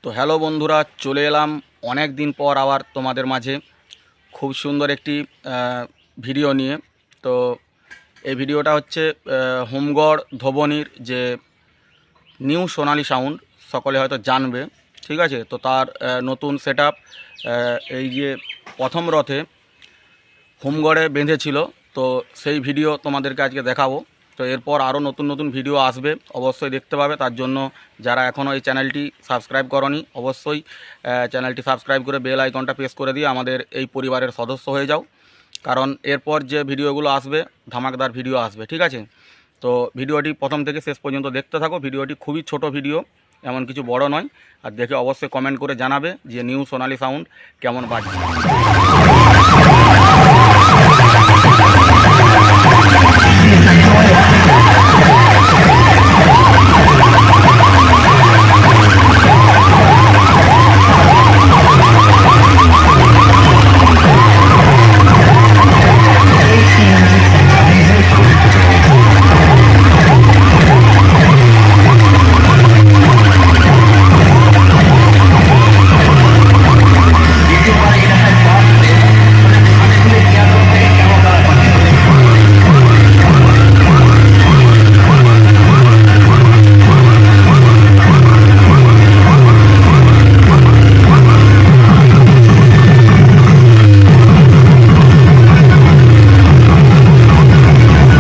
তো হ্যালো বন্ধুরা, চলে এলাম অনেক দিন পর আবার তোমাদের মাঝে খুব সুন্দর একটি ভিডিও নিয়ে। তো এই ভিডিওটা হচ্ছে হোমগড় ধোবনির যে নিউ সোনালি সাউন্ড, সকলে হয়তো জানবে, ঠিক আছে। তো তার নতুন সেটআপ এই যে প্রথম রথে হোমগড়ে বেঁধেছিল, তো সেই ভিডিও তোমাদেরকে আজকে দেখাবো। তো এরপর আরও নতুন নতুন ভিডিও আসবে, অবশ্যই দেখতে পাবে। তার জন্য যারা এখনও এই চ্যানেলটি সাবস্ক্রাইব করনি, অবশ্যই চ্যানেলটি সাবস্ক্রাইব করে বেল আইকনটা প্রেস করে দিয়ে আমাদের এই পরিবারের সদস্য হয়ে যাও, কারণ এরপর যে ভিডিওগুলো আসবে ধামাকদার ভিডিও আসবে, ঠিক আছে। তো ভিডিওটি প্রথম থেকে শেষ পর্যন্ত দেখতে থাকো। ভিডিওটি খুবই ছোট ভিডিও, এমন কিছু বড় নয়। আর দেখে অবশ্যই কমেন্ট করে জানাবে যে নিউ সোনালি সাউন্ড কেমন বাজছে।